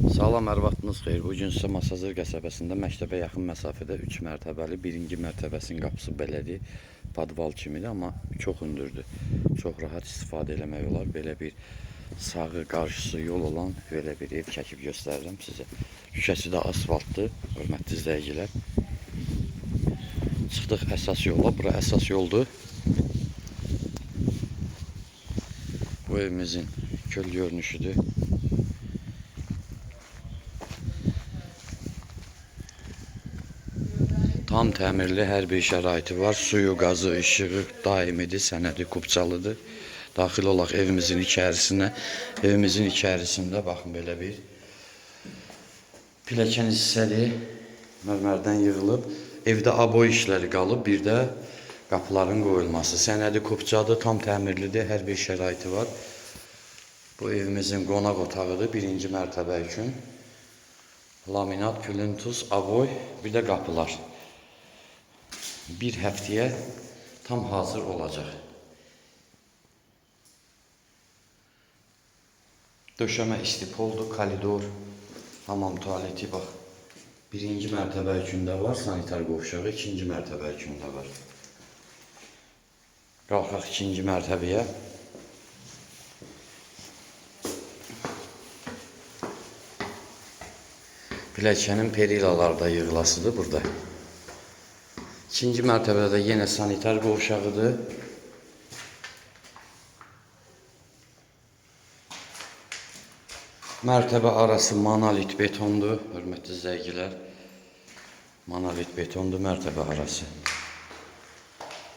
Salam, hər vaxtınız xeyir. Bugün sizə Masazır qəsəbəsində məktəbə yaxın məsafədə 3 mərtəbəli, birinci mərtəbəsinin qapısı belədir. Podval kimidir, amma çox hündürdür. Çox rahat istifadə eləmək olar. Belə bir sağı, qarşısı yol olan belə bir ev çəkib göstərirəm sizə. Şüşəsi də asfaltdır, hörmətli izləyicilər. Çıxdıq əsas yola. Bura əsas yoldur. Bu evimizin köl görünüşüdür. Tam təmirli hər bir şəraiti var. Suyu, qazı, işığı daimidir, sənədi, kubçalıdır. Daxil olaq evimizin içərisinə. Evimizin içərisində baxın belə bir pilləkən hissəli mərmərdən yığılıb. Evdə aboy işləri qalıb, bir də qapıların qoyulması. Sənədi, kubçadır, tam təmirlidir, hər bir şəraiti var. Bu evimizin qonaq otağıdır, birinci mərtəbə üçün. Laminat, plintus, aboy, bir də qapılar. Bir həftəyə tam hazır olacaq. Döşəmə istipoldur, koridor, hamam tualeti bax. Birinci mərtəbə üçün də var, sanitar qovşağı, ikinci mərtəbə üçün də var. Qalxaq ikinci mərtəbəyə. Pilləkənin perilalarda yığılasıdır burada. İkinci mərtəbədə yenə sanitar qovşağıdır. Mərtəbə arası monolit betondur, hörmətli izləyicilər. Monolit betondur mərtəbə arası.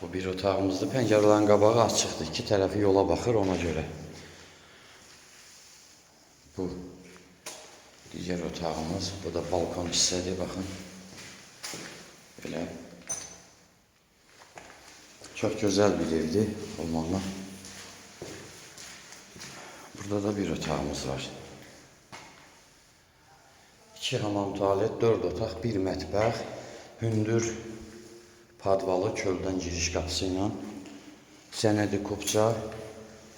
Bu bir otağımızdır. Pəncərələrin qabağı açıqdır. İki tərəfi yola baxır ona görə. Bu digər otağımız. Bu da balkon hissədir, baxın. Belə. Çox gözəl bir evdir olmalı. Burada da bir otağımız var. 2 hamam tualet, 4 otaq, 1 mətbəx, hündür podvalı çöldən giriş qapısı ilə. Sənədi kubça,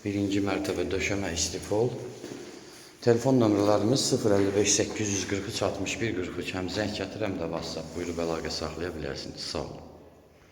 birinci mərtəbə döşəmə istifol. Telefon nömrələrimiz 055 843 61 43. Həm zəng gətir, həm də WhatsApp. Buyurub əlaqə saxlaya bilərsiniz. Sağ olun.